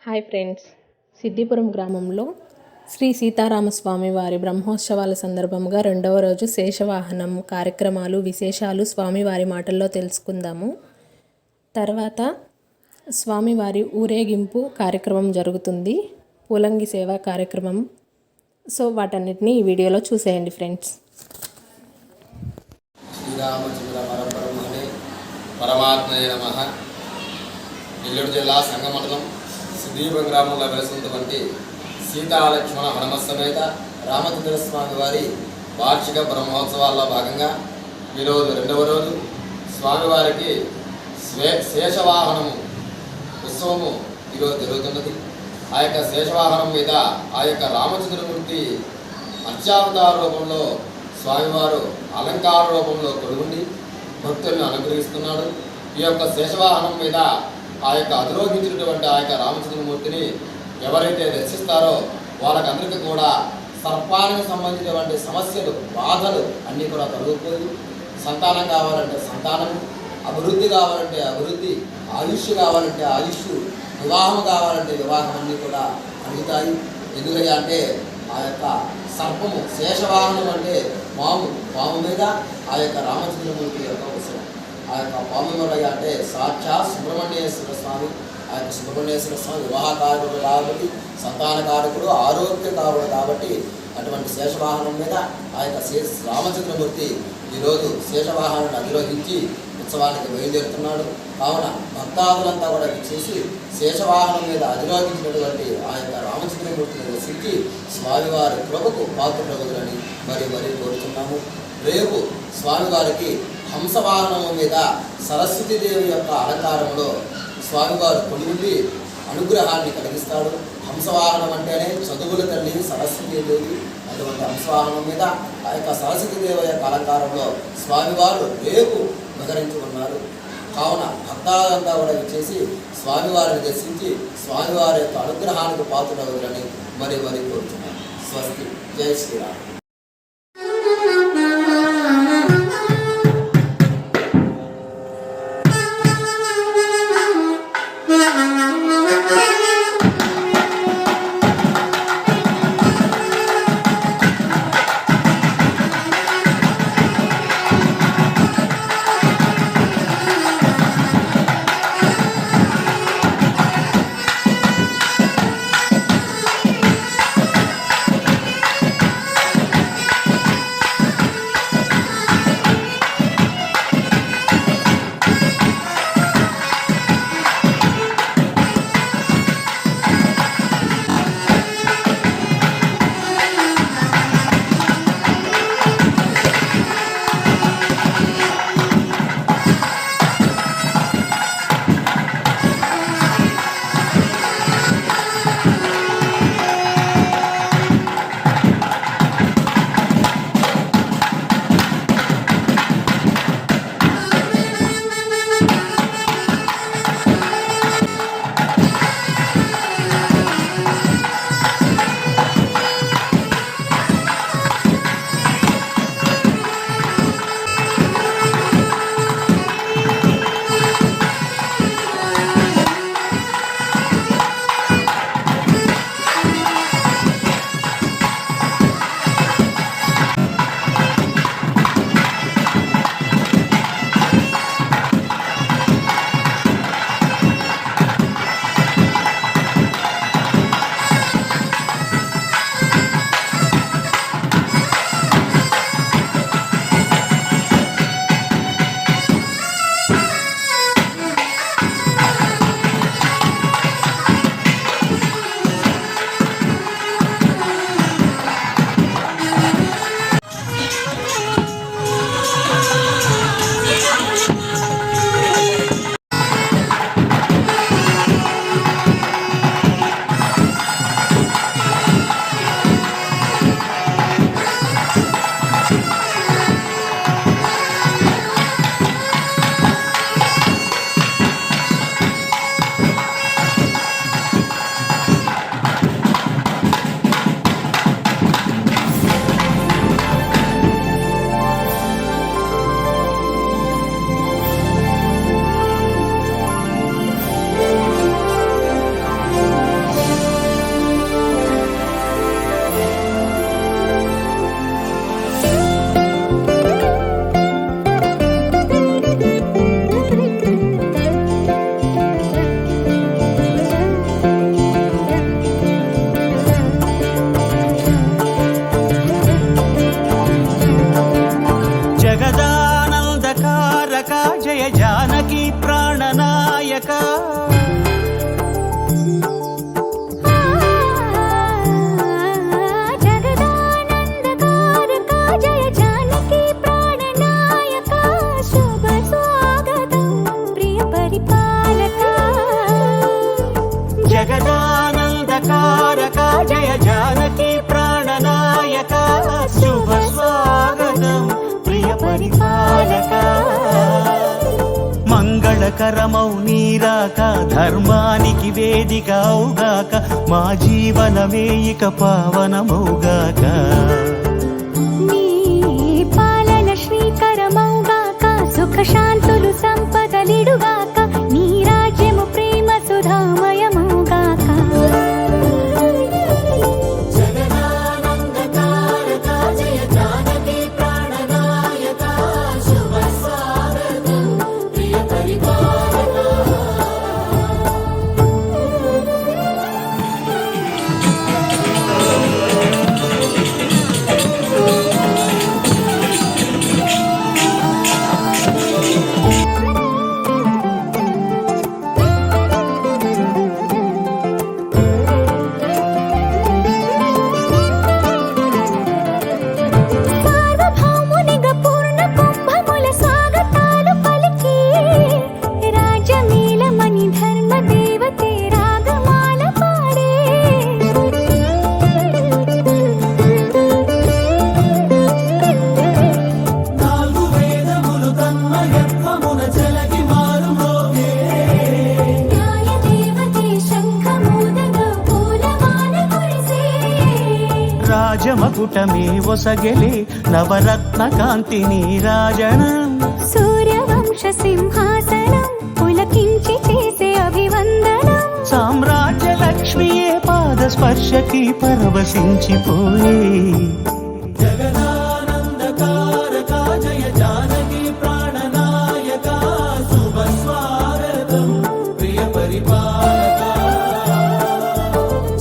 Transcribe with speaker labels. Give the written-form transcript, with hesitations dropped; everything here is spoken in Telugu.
Speaker 1: హాయ్ ఫ్రెండ్స్, సిద్దిపురం గ్రామంలో శ్రీ సీతారామస్వామి వారి బ్రహ్మోత్సవాల సందర్భంగా రెండవ రోజు శేషవాహనం కార్యక్రమాలు విశేషాలు స్వామివారి మాటల్లో తెలుసుకుందాము. తర్వాత స్వామివారి ఊరేగింపు కార్యక్రమం జరుగుతుంది, పూలంగి సేవ కార్యక్రమం. సో వాటన్నిటిని ఈ వీడియోలో చూసేయండి ఫ్రెండ్స్.
Speaker 2: శ్రీరామచంద్ర పరబ్రహ్మణే పరమాత్మనే నమః. నెల్లూరు జిల్లా సంగమండలం సిద్దిపురం గ్రామంలో వెలసినటువంటి సీతాలక్ష్మణ హనుమత్సమేత రామచంద్ర స్వామి వారి వార్షిక బ్రహ్మోత్సవాల్లో భాగంగా ఈరోజు రెండవ రోజు స్వామివారికి శేషవాహనము ఉత్సవము ఈరోజు జరుగుతున్నది. ఆ యొక్క శేషవాహనం మీద ఆ యొక్క రామచంద్రమూర్తి అర్చావతార రూపంలో స్వామివారు అలంకార రూపంలో కొలుగుండి భక్తులను అనుగ్రహిస్తున్నాడు. ఈ యొక్క శేషవాహనం మీద ఆ యొక్క అధిరోహించినటువంటి ఆ యొక్క రామచంద్రమూర్తిని ఎవరైతే దర్శిస్తారో వాళ్ళకందరికీ కూడా సర్పానికి సంబంధించినటువంటి సమస్యలు బాధలు అన్నీ కూడా తొలగిపోయి సంతానం కావాలంటే సంతానం, అభివృద్ధి కావాలంటే అభివృద్ధి, ఆయుష్ కావాలంటే ఆయుష్, వివాహం కావాలంటే వివాహం అన్నీ కూడా కలుగుతాయి. ఎందుకంటే అంటే ఆ యొక్క సర్పము శేషవాహనం అంటే పాము మీద ఆ యొక్క రామచంద్రమూర్తి యొక్క ఉత్సవం. ఆ యొక్క పాము అంటే సాక్షాత్ సుబ్రహ్మణ్యేశ్వర స్వామి. ఆ యొక్క సుబ్రహ్మణ్యేశ్వర స్వామి వివాహకారకుడు కాబట్టి, సంతానకారకుడు, ఆరోగ్యకారుడు కాబట్టి అటువంటి శేషవాహనం మీద ఆ యొక్క రామచంద్రమూర్తి ఈరోజు శేషవాహనాన్ని అధిరోహించి ఉత్సవానికి బయలుదేరుతున్నాడు. కావున భక్తాదులంతా కూడా చేసి శేషవాహనం మీద అధిరోహించినటువంటి ఆ యొక్క రామచంద్రమూర్తిని దర్శించి స్వామివారి కృపకు పాత్రులగుదులని మరీ కోరుతున్నాము. రేపు స్వామివారికి హంసవాహనము మీద సరస్వతీదేవి యొక్క అలంకారంలో స్వామివారు కొలువుండి అనుగ్రహాన్ని కలిగిస్తాడు. హంసవాహనం అంటేనే చదువుల తల్లి సరస్వతీదేవి. అటువంటి హంసవాహనం మీద ఆ యొక్క సరస్వతీదేవి యొక్క అలంకారంలో స్వామివారు రేపు విహరించి ఉన్నారు. కావున భక్తాలంతా కూడా చేసి స్వామివారిని దర్శించి స్వామివారి యొక్క అనుగ్రహానికి పాత్రులవులని మరీ కోరుతున్నాను. స్వస్తి. జై శ్రీరామ్.
Speaker 3: పరిపాలక మంగళకరమౌ నీరాక ధర్మానికి వేదిక అవుగాక మా జీవనమే ఇక పావనమౌగాక
Speaker 4: నీ పాలన శ్రీకరమౌగాక సుఖ శాంతులు సంపదలిడుగాక నీ రాజ్యము ప్రేమ సుధామయమౌగాక సార్వభౌమునిగా పూర్ణ కుంభముల స్వాగతాలు పలికి రాజమేళమణి ధర్మ దేవతే రాగమాల పాడే
Speaker 3: నాలుగు వేదములు తన్మయత్వమున చెలగి మారుమోగే
Speaker 4: న్యాయ దేవతే శంఖమూదగా పూలమాల కురిసే
Speaker 3: రాజమకుటమే ఒసగెలే నవరత్న కాంతి నీరాజనం
Speaker 4: సూర్యవంశ సింహాసనం పులకించి చేసే అభివందనం
Speaker 3: సామ్రాజ్య లక్ష్మియే పాద స్పర్శకి పరవశించిపోయే